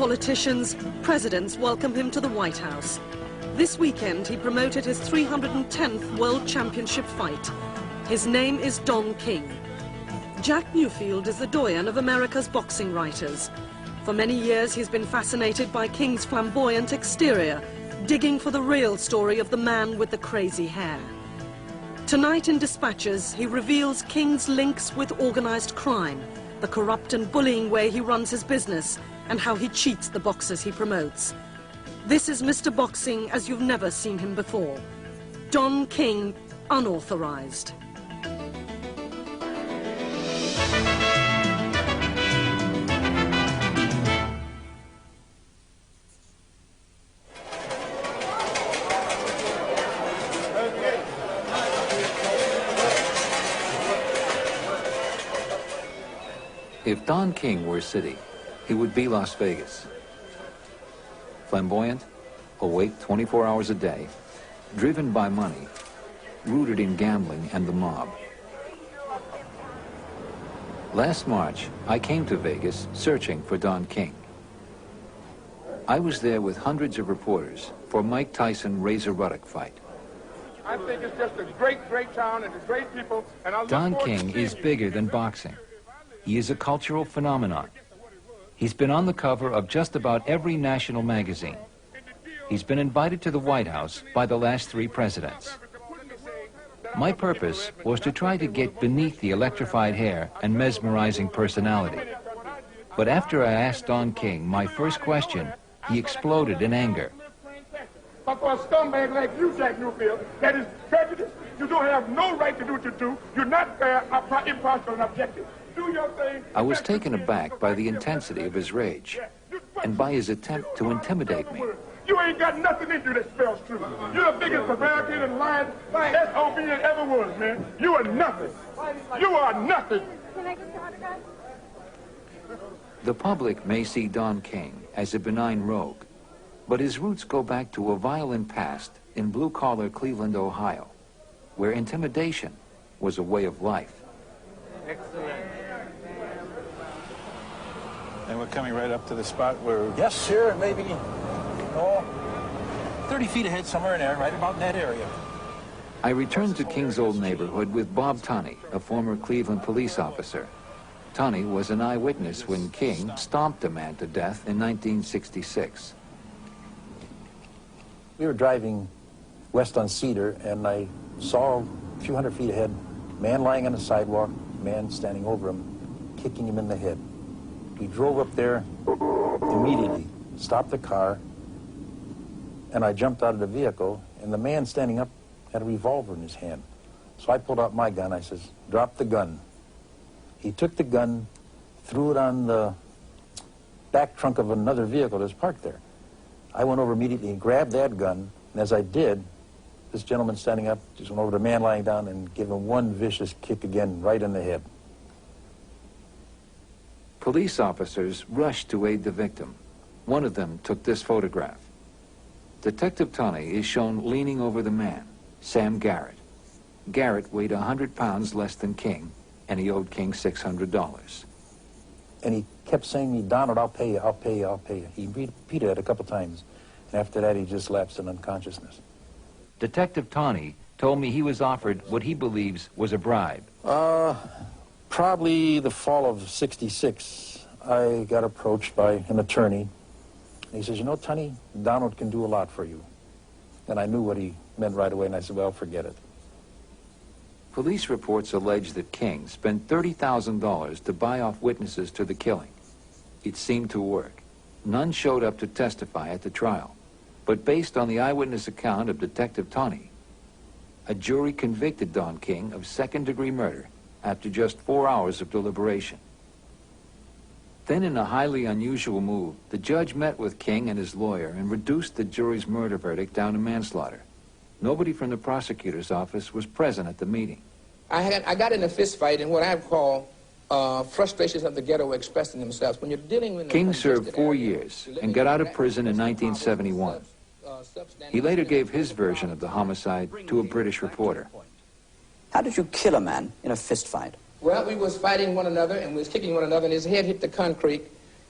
Politicians, presidents welcome him to the White House. This weekend, he promoted his 310th World Championship fight. His name is Don King. Jack Newfield is the doyen of America's boxing writers. For many years, he's been fascinated by King's flamboyant exterior, digging for the real story of the man with the crazy hair. Tonight in Dispatches, he reveals King's links with organized crime, the corrupt and bullying way he runs his business, and how he cheats the boxers he promotes. This is Mr. Boxing as you've never seen him before. Don King, unauthorized. If Don King were a city, it would be Las Vegas. Flamboyant, awake 24 hours a day, driven by money, rooted in gambling and the mob. Last March, I came to Vegas searching for Don King. I was there with hundreds of reporters for Mike Tyson Razor Ruddock fight. I think it's just a great town and great people. And Don King is bigger than boxing. He is a cultural phenomenon. He's been on the cover of just about every national magazine. He's been invited to the White House by the last 3 presidents. My purpose was to try to get beneath the electrified hair and mesmerizing personality. But after I asked Don King my first question, he exploded in anger. But for a scumbag like you, Jack Newfield, that is prejudiced, you don't have no right to do what you do. You're not fair, impartial, and objective. Do your thing. I was taken aback by the intensity of his rage and by his attempt to intimidate me. You ain't got nothing in you that spells truth. You're the biggest prevaricator and lying SOB that ever was, man. You are nothing. You are nothing. The public may see Don King as a benign rogue, but his roots go back to a violent past in blue-collar Cleveland, Ohio, where intimidation was a way of life. Excellent. And we're coming right up to the spot where... Yes, sir, maybe, 30 feet ahead, somewhere in there, right about in that area. I returned to King's old neighborhood with Bob Tunney, a former Cleveland police officer. Tunney was an eyewitness when King stomped a man to death in 1966. We were driving west on Cedar, and I saw a few hundred feet ahead, man lying on the sidewalk, man standing over him, kicking him in the head. We drove up there immediately, stopped the car, and I jumped out of the vehicle, and the man standing up had a revolver in his hand. So I pulled out my gun. I says, drop the gun. He took the gun, threw it on the back trunk of another vehicle that was parked there. I went over immediately and grabbed that gun, and as I did, this gentleman standing up just went over to the man lying down and gave him one vicious kick again right in the head. Police officers rushed to aid the victim. One of them took this photograph. Detective Tunney is shown leaning over the man, Sam Garrett. Garrett weighed 100 pounds less than King, and he owed King $600. And he kept saying to me, Donald, I'll pay you, I'll pay you, I'll pay you. He repeated it a couple times, and after that he just lapsed in unconsciousness. Detective Tunney told me he was offered what he believes was a bribe. Probably the fall of '66, I got approached by an attorney. And he says, you know, Tunney, Donald can do a lot for you. And I knew what he meant right away, and I said, well, forget it. Police reports allege that King spent $30,000 to buy off witnesses to the killing. It seemed to work. None showed up to testify at the trial. But based on the eyewitness account of Detective Tunney, a jury convicted Don King of second-degree murder after just 4 hours of deliberation. Then, in a highly unusual move, the judge met with King and his lawyer and reduced the jury's murder verdict down to manslaughter. Nobody from the prosecutor's office was present at the meeting. I got in a fist fight in what I call frustrations of the ghetto expressing themselves. When you're dealing with King served 4 years and got out of prison in 1971. He later gave his version of the homicide to a British reporter. How did you kill a man in a fist fight? Well, we was fighting one another, and we was kicking one another, and his head hit the concrete,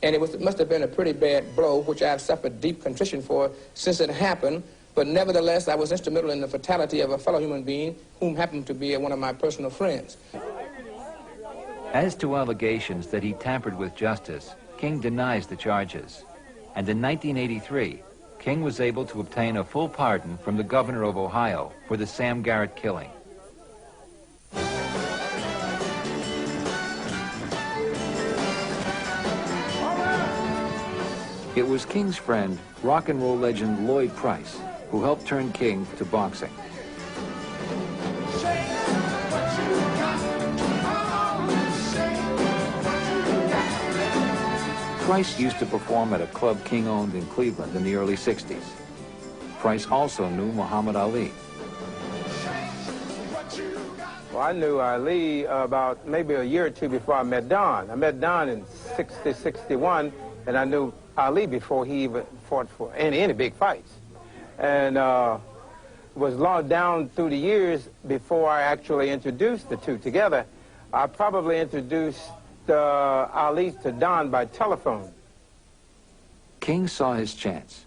And it must have been a pretty bad blow, which I've suffered deep contrition for since it happened. But nevertheless, I was instrumental in the fatality of a fellow human being whom happened to be one of my personal friends. As to allegations that he tampered with justice, King denies the charges. And in 1983, King was able to obtain a full pardon from the governor of Ohio for the Sam Garrett killing. It was King's friend, rock and roll legend Lloyd Price, who helped turn King to boxing. Price used to perform at a club King owned in Cleveland in the early 60s. Price also knew Muhammad Ali. Well, I knew Ali about maybe a year or two before I met Don. I met Don in 60, 61, and I knew Ali before he even fought for any big fights. And was long down through the years before I actually introduced the two together. I probably introduced Ali to Don by telephone. King saw his chance.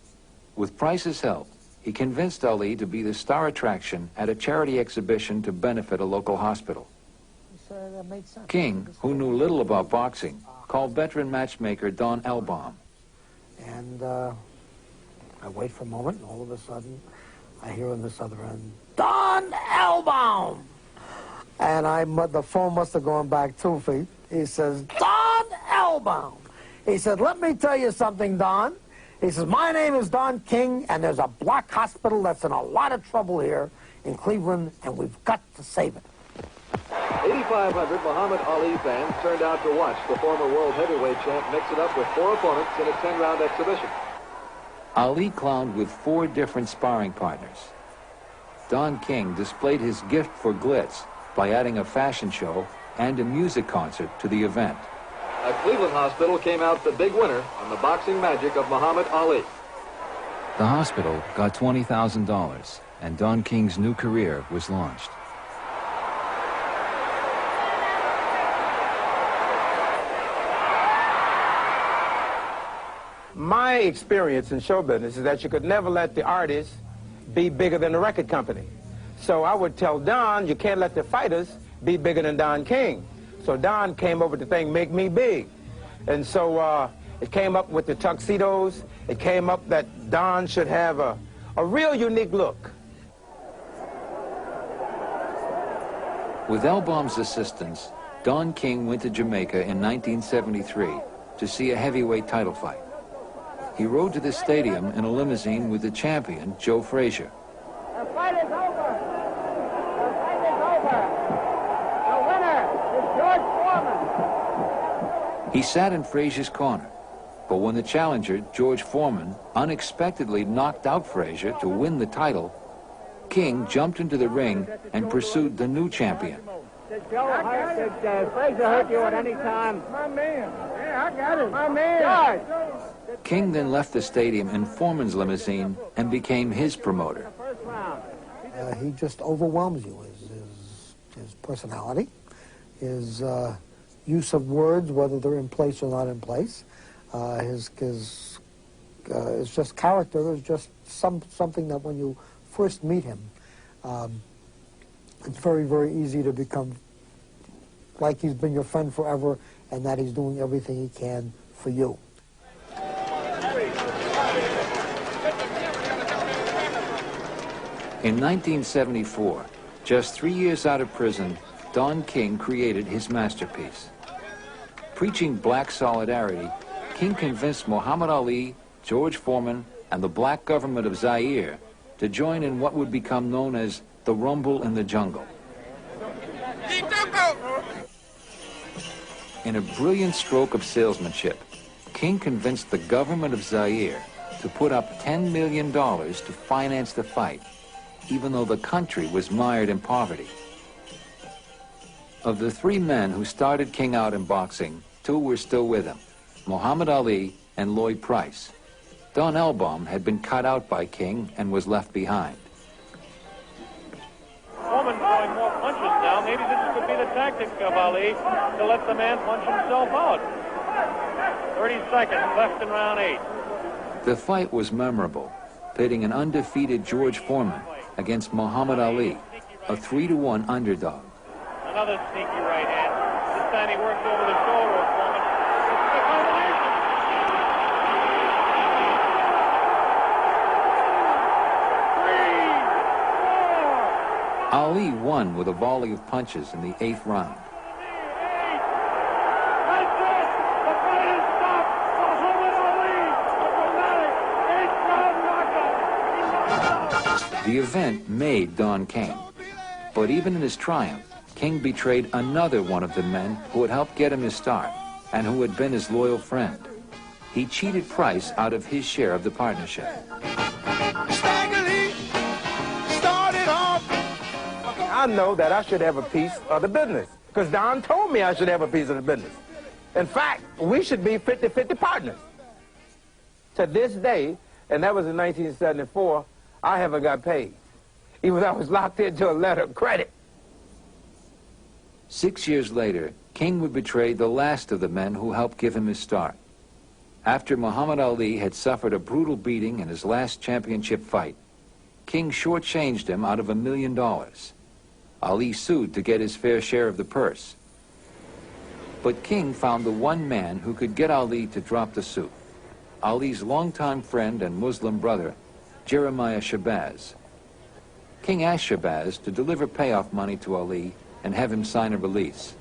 With Price's help, he convinced Ali to be the star attraction at a charity exhibition to benefit a local hospital. King, who knew little about boxing, called veteran matchmaker Don Elbaum. And I wait for a moment, and all of a sudden, I hear on this other end, Don Elbaum! And the phone must have gone back 2 feet. He says, Don Elbaum! He said, let me tell you something, Don. He says, my name is Don King, and there's a black hospital that's in a lot of trouble here in Cleveland, and we've got to save it. 8,500 Muhammad Ali fans turned out to watch the former world heavyweight champ mix it up with 4 opponents in a 10-round exhibition. Ali clowned with 4 different sparring partners. Don King displayed his gift for glitz by adding a fashion show and a music concert to the event. A Cleveland hospital came out the big winner on the boxing magic of Muhammad Ali. The hospital got $20,000, and Don King's new career was launched. My experience in show business is that you could never let the artist be bigger than the record company. So I would tell Don, you can't let the fighters be bigger than Don King. So Don came up with the thing, make me big. And so it came up with the tuxedos. It came up that Don should have a real unique look. With Elbaum's assistance, Don King went to Jamaica in 1973 to see a heavyweight title fight. He rode to the stadium in a limousine with the champion, Joe Frazier. The fight is over. The fight is over. The winner is George Foreman. He sat in Frazier's corner, but when the challenger, George Foreman, unexpectedly knocked out Frazier to win the title, King jumped into the ring and pursued the new champion. Did Frazier hurt you at any time? My man. Yeah, I got it. My man. George. King then left the stadium in Foreman's limousine and became his promoter. He just overwhelms you. His personality, his use of words, whether they're in place or not in place, his just character is just something that when you first meet him, it's very, very easy to become like he's been your friend forever and that he's doing everything he can for you. In 1974, just 3 years out of prison, Don King created his masterpiece. Preaching black solidarity, King convinced Muhammad Ali, George Foreman, and the black government of Zaire to join in what would become known as the Rumble in the Jungle. In a brilliant stroke of salesmanship, King convinced the government of Zaire to put up $10 million to finance the fight, even though the country was mired in poverty. Of the 3 men who started King out in boxing, 2 were still with him, Muhammad Ali and Lloyd Price. Don Elbaum had been cut out by King and was left behind. Foreman throwing more punches now. Maybe this could be the tactic of Ali to let the man punch himself out. 30 seconds left in round 8. The fight was memorable, pitting an undefeated George Foreman against Muhammad Ali, a 3-1 underdog. Another sneaky right hand. This time he works over the shoulder of Foreman. It's the combination. Ali won with a volley of punches in the 8th round. That's it. The fight is stopped. Muhammad Ali, a dramatic 8th round knockout. The event made Don King, but even in his triumph, King betrayed another one of the men who had helped get him his start and who had been his loyal friend. He cheated Price out of his share of the partnership. I know that I should have a piece of the business because Don told me I should have a piece of the business. In fact, we should be 50-50 partners. To this day, and that was in 1974, I haven't got paid. Even though I was locked into a letter of credit. 6 years later, King would betray the last of the men who helped give him his start. After Muhammad Ali had suffered a brutal beating in his last championship fight, King shortchanged him out of $1 million. Ali sued to get his fair share of the purse. But King found the one man who could get Ali to drop the suit. Ali's longtime friend and Muslim brother, Jeremiah Shabazz. King asked Shabazz to deliver payoff money to Ali and have him sign a release.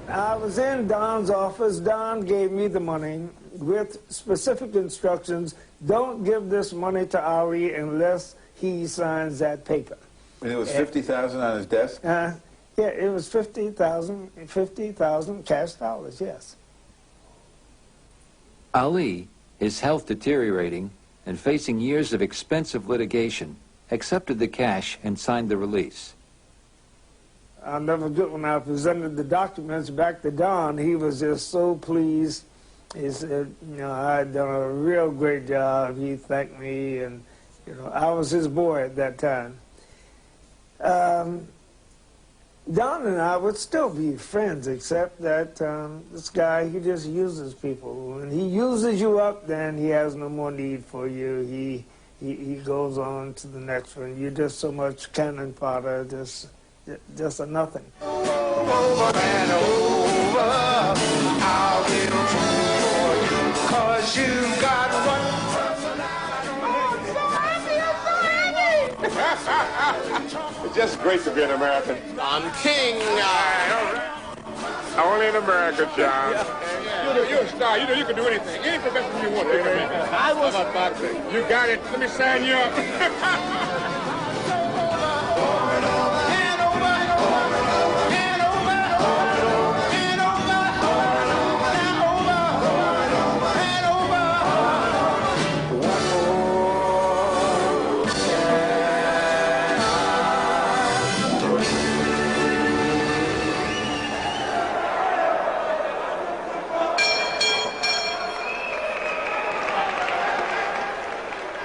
I was in Don's office. Don gave me the money with specific instructions. Don't give this money to Ali unless he signs that paper. And it was $50,000 on his desk? Yeah, it was 50,000 cash dollars, yes. Ali, his health deteriorating and facing years of expensive litigation, accepted the cash and signed the release. I'll never forget when I presented the documents back to Don, he was just so pleased. He said, you know, I had done a real great job. He thanked me, and, you know, I was his boy at that time. Don and I would still be friends, except that this guy, he just uses people. When he uses you up, then he has no more need for you. He goes on to the next one. You're just so much cannon fodder, just a nothing. Over and over, I will do for you, 'cause you got one personality. Oh, I'm so happy, It's just great to be an American. I'm king. Only in America, John. You're a star. You know you can do anything. Any profession you want. I was about boxing. You got it. Let me sign you up.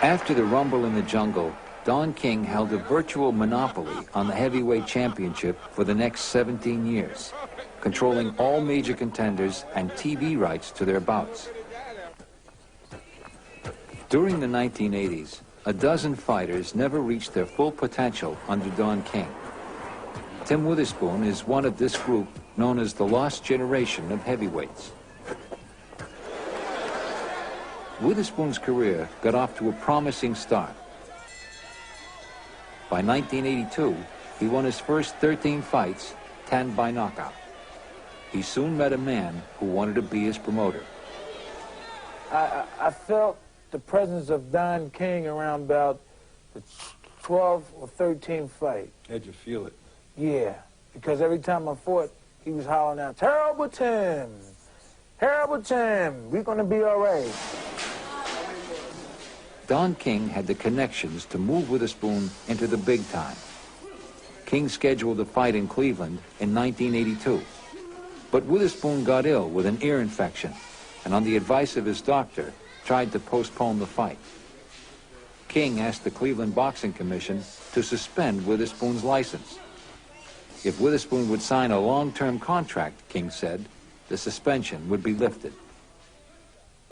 After the Rumble in the Jungle, Don King held a virtual monopoly on the heavyweight championship for the next 17 years, controlling all major contenders and TV rights to their bouts. During the 1980s, a dozen fighters never reached their full potential under Don King. Tim Witherspoon is one of this group known as the lost generation of heavyweights. Witherspoon's career got off to a promising start. By 1982, he won his first 13 fights, 10 by knockout. He soon met a man who wanted to be his promoter. I felt the presence of Don King around about the 12th or 13th fight. How'd you feel it? Yeah, because every time I fought, he was hollering out, "Terrible Tim! Terrible Tim! We're going to be all right." Don King had the connections to move Witherspoon into the big time. King scheduled a fight in Cleveland in 1982. But Witherspoon got ill with an ear infection, and on the advice of his doctor, tried to postpone the fight. King asked the Cleveland Boxing Commission to suspend Witherspoon's license. If Witherspoon would sign a long-term contract, King said, the suspension would be lifted.